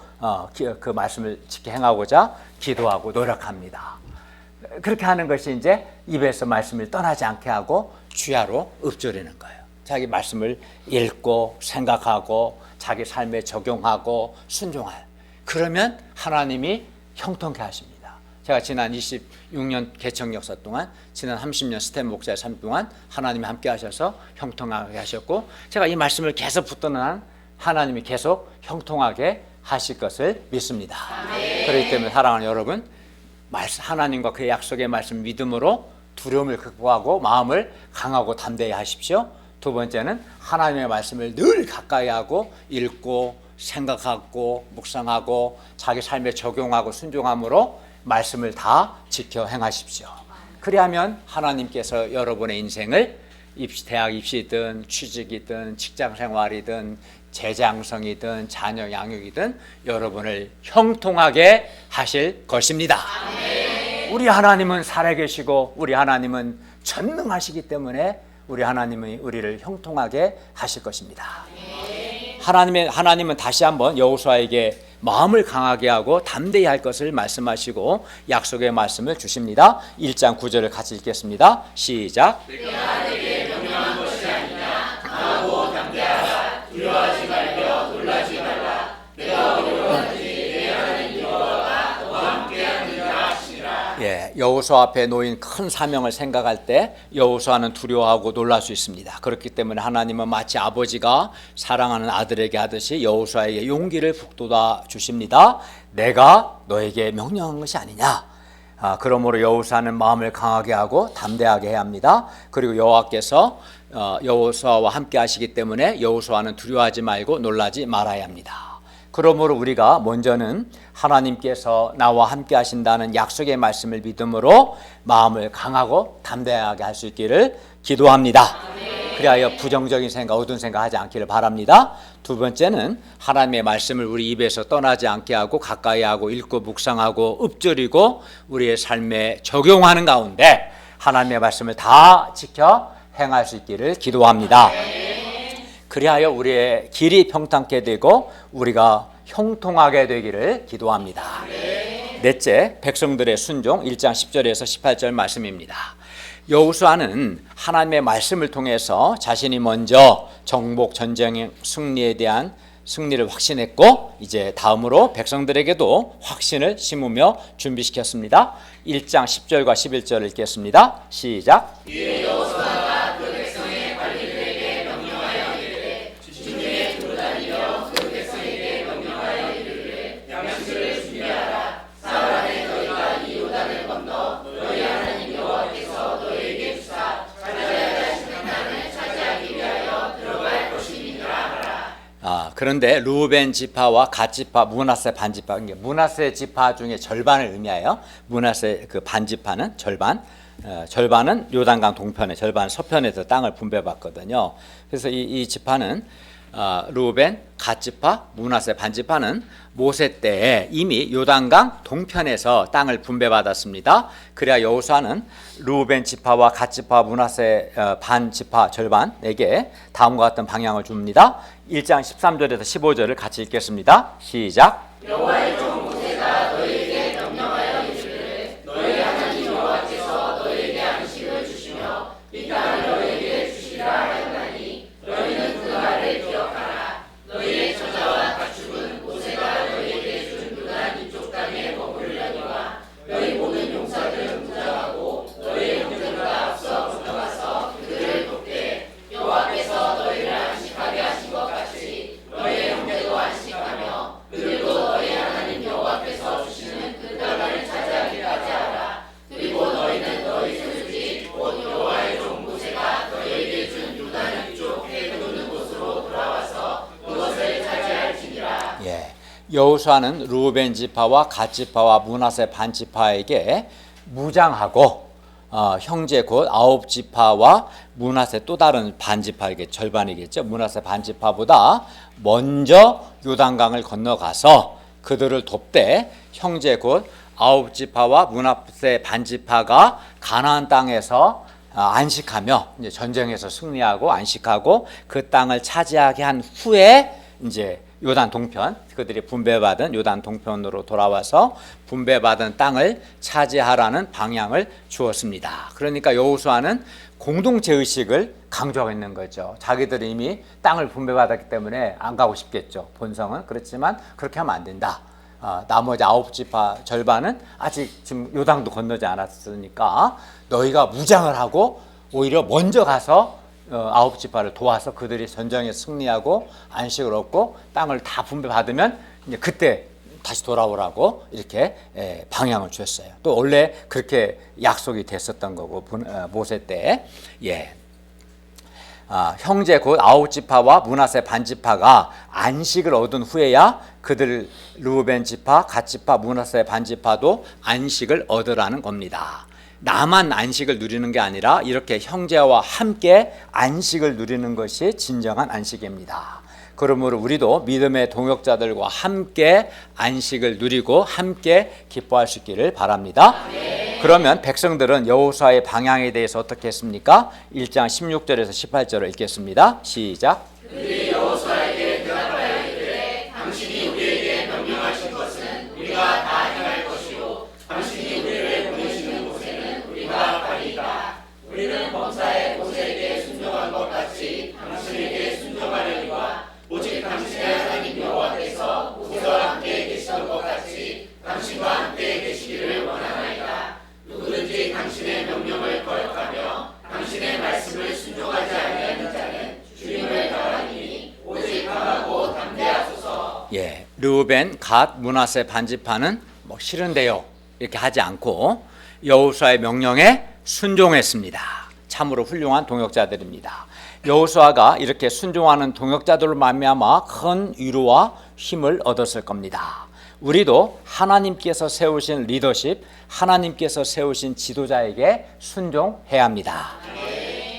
그 말씀을 지켜 행하고자 기도하고 노력합니다. 그렇게 하는 것이 이제 입에서 말씀을 떠나지 않게 하고 주야로 읊조리는 거예요. 자기 말씀을 읽고 생각하고 자기 삶에 적용하고 순종할. 그러면 하나님이 형통케 하십니다. 제가 지난 26년 개척 역사 동안 지난 30년 스텝 목사의 삶 동안 하나님이 함께 하셔서 형통하게 하셨고 제가 이 말씀을 계속 붙드는 한 하나님이 계속 형통하게 하실 것을 믿습니다. 그렇기 때문에 사랑하는 여러분, 하나님과 그의 약속의 말씀 믿음으로 두려움을 극복하고 마음을 강하고 담대히 하십시오. 두 번째는 하나님의 말씀을 늘 가까이 하고 읽고 생각하고 묵상하고 자기 삶에 적용하고 순종함으로 말씀을 다 지켜 행하십시오. 그리하면 하나님께서 여러분의 인생을 대학 입시든 취직이든 직장 생활이든 재장성이든 자녀 양육이든 여러분을 형통하게 하실 것입니다. 아멘. 우리 하나님은 살아계시고 우리 하나님은 전능하시기 때문에 우리 하나님이 우리를 형통하게 하실 것입니다. 하나님은 다시 한번 여호수아에게 마음을 강하게 하고 담대히 할 것을 말씀하시고 약속의 말씀을 주십니다. 1장 9절을 같이 읽겠습니다. 시작. 내가 내게 명령한 것이 아니냐. 강하고 담대하라. 두려워하지 말며 놀라지 말라. 내가 어려워하지 내 하나님 여호와가 너와 함께하느니라 하시니라. 여호수아 앞에 놓인 큰 사명을 생각할 때 여호수아는 두려워하고 놀랄 수 있습니다. 그렇기 때문에 하나님은 마치 아버지가 사랑하는 아들에게 하듯이 여호수아에게 용기를 북돋아 주십니다. 내가 너에게 명령한 것이 아니냐. 그러므로 여호수아는 마음을 강하게 하고 담대하게 해야 합니다. 그리고 여호와께서 여호수아와 함께 하시기 때문에 여호수아는 두려워하지 말고 놀라지 말아야 합니다. 그러므로 우리가 먼저는 하나님께서 나와 함께 하신다는 약속의 말씀을 믿음으로 마음을 강하고 담대하게 할 수 있기를 기도합니다. 그리하여 부정적인 생각, 어두운 생각 하지 않기를 바랍니다. 두 번째는 하나님의 말씀을 우리 입에서 떠나지 않게 하고 가까이 하고 읽고 묵상하고 읊조리고 우리의 삶에 적용하는 가운데 하나님의 말씀을 다 지켜 행할 수 있기를 기도합니다. 그리하여 우리의 길이 평탄케 되고 우리가 형통하게 되기를 기도합니다. 넷째, 백성들의 순종 1장 10절에서 18절 말씀입니다. 여호수아는 하나님의 말씀을 통해서 자신이 먼저 정복 전쟁의 승리에 대한 승리를 확신했고 이제 다음으로 백성들에게도 확신을 심으며 준비시켰습니다. 1장 10절과 11절을 읽겠습니다. 시작. 이에 여호수아가 그 백성의 관리들에게 명령하여 이르되 주중에 두루 다니며 그 백성에게 명령하여 이르되 양식을 준비하라. 사흘 안에 너희가 이 요단을 건너 너희 하나님 여호와께서 너희에게 주사 차지하야 하시는 땅을 차지하기 위하여 들어갈 것임이니라 하라. 그런데 루벤 지파와 갓 지파, 므낫세 반 지파, 므낫세 지파 중에 절반을 의미하여 므낫세 그 반 지파는 절반은 요단강 동편에, 절반 서편에서 땅을 분배받거든요. 그래서 이 지파는 루벤, 갓 지파, 므낫세 반 지파는 모세 때에 이미 요단강 동편에서 땅을 분배받았습니다. 그래야 여호수아는 루벤 지파와 갓 지파, 므낫세 반 지파 절반에게 다음과 같은 방향을 줍니다. 1장 13절에서 15절을 같이 읽겠습니다. 시작. 여호와의 종 모세가 너희에게 명령하여 이르되 너희 하나님 여호와께서 너희에게 양식을 주시며 이 땅을 너희에게 주시라 하였나니 너희는 그 말을 기억하라. 너희의 처자와 가축은 모세가 너희에게 준 요단 이쪽 땅에 머무르려니와 너희 모든 용사들은 무장하고 너희 형제보다 앞서 붙어가서 그들을 돕되 여호와께서 너희를 안식하게 하신 것 같이 너희의 형제도 안식하며 그들도 너희 하나님 여호와께서 주시는 그 땅을 차지하기까지 하라. 그리고 너희는 너희 소유지 곧 여호와의 종 모세가 너희에게 준 요단 이쪽 해 두는 곳으로 돌아와서 그것을 차지할지니라. 여호수아는 루벤 지파와 갓 지파와 므낫세 반 지파에게 무장하고 형제 곧 9지파와 므낫세 또 다른 반지파, 이게 절반이겠죠. 므낫세 반지파보다 먼저 요단강을 건너가서 그들을 돕되 형제 곧 9지파와 므낫세 반지파가 가나안 땅에서 안식하며 이제 전쟁에서 승리하고 안식하고 그 땅을 차지하게 한 후에 이제 요단 동편, 그들이 분배받은 요단 동편으로 돌아와서 분배받은 땅을 차지하라는 방향을 주었습니다. 그러니까 여호수아는 공동체 의식을 강조하고 있는 거죠. 자기들이 이미 땅을 분배받았기 때문에 안 가고 싶겠죠. 본성은. 그렇지만 그렇게 하면 안 된다. 나머지 9지파 절반은 아직 지금 요단도 건너지 않았으니까 너희가 무장을 하고 오히려 먼저 가서 9지파를 도와서 그들이 전쟁에 승리하고 안식을 얻고 땅을 다 분배받으면 이제 그때 다시 돌아오라고 이렇게 방향을 주었어요. 또 원래 그렇게 약속이 됐었던 거고 모세 때. 형제 곧 9지파와 므낫세 반지파가 안식을 얻은 후에야 그들 르우벤 지파, 갓 지파, 므낫세 반지파도 안식을 얻으라는 겁니다. 나만 안식을 누리는 게 아니라 이렇게 형제와 함께 안식을 누리는 것이 진정한 안식입니다. 그러므로 우리도 믿음의 동역자들과 함께 안식을 누리고 함께 기뻐할 수 있기를 바랍니다. 그러면 백성들은 여호수아의 방향에 대해서 어떻게 했습니까? 1장 16절에서 18절을 읽겠습니다. 시작. 그들이 여호수아에게 대답하여 이르되 당신이 우리에게 명령하신 것은 우리가 다 행할 것이요 당신이 우리를 보내시는 곳에는 우리가 가리이다. 우리는 범사에 모세에게 순종한 것 같이 당신에게 순종하려니와 오직 당신의 하나님 여호와께서 모세와 함께 계시던 것 같이 당신과 함께 계시기를 원하나이다. 누구든지 당신의 명령을 거역하며 당신의 말씀을 순종하지 아니하는 자는 주님을 당하니 오직 강하고 담대하소서. 르우벤, 갓, 므낫세 반지파는 싫은데요 이렇게 하지 않고 여호수아의 명령에 순종했습니다. 참으로 훌륭한 동역자들입니다. 여호수아가 이렇게 순종하는 동역자들로 말미암아 큰 위로와 힘을 얻었을 겁니다. 우리도 하나님께서 세우신 리더십, 하나님께서 세우신 지도자에게 순종해야 합니다.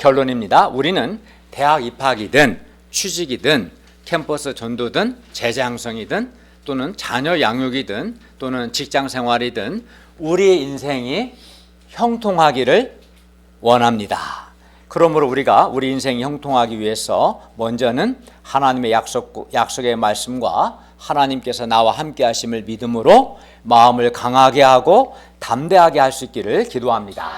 결론입니다. 우리는 대학 입학이든 취직이든 캠퍼스 전도든 제자 양성이든 또는 자녀 양육이든 또는 직장 생활이든 우리의 인생이 형통하기를 원합니다. 그러므로 우리가 우리 인생이 형통하기 위해서 먼저는 하나님의 약속의 말씀과 하나님께서 나와 함께 하심을 믿음으로 마음을 강하게 하고 담대하게 할 수 있기를 기도합니다.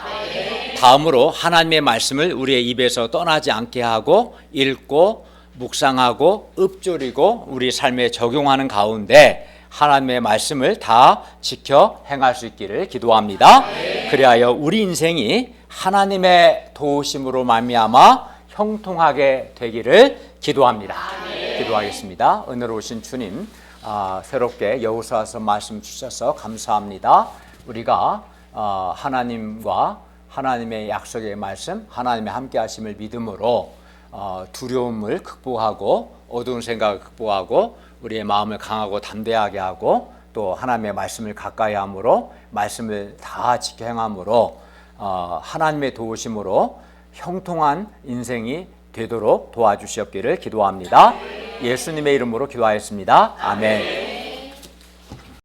다음으로 하나님의 말씀을 우리의 입에서 떠나지 않게 하고 읽고 묵상하고 읊조리고 우리 삶에 적용하는 가운데 하나님의 말씀을 다 지켜 행할 수 있기를 기도합니다. 그리하여 우리 인생이 하나님의 도우심으로 말미암아 형통하게 되기를 기도합니다. 기도하겠습니다. 은혜로우신 주님, 새롭게 여호수아서 말씀 주셔서 감사합니다. 우리가 하나님과 하나님의 약속의 말씀, 하나님의 함께 하심을 믿음으로 두려움을 극복하고 어두운 생각을 극복하고 우리의 마음을 강하고 담대하게 하고 또 하나님의 말씀을 가까이 함으로 말씀을 다 지켜 행함으로 하나님의 도우심으로 형통한 인생이 되도록 도와주시옵기를 기도합니다. 예수님의 이름으로 기도하였습니다. 아멘.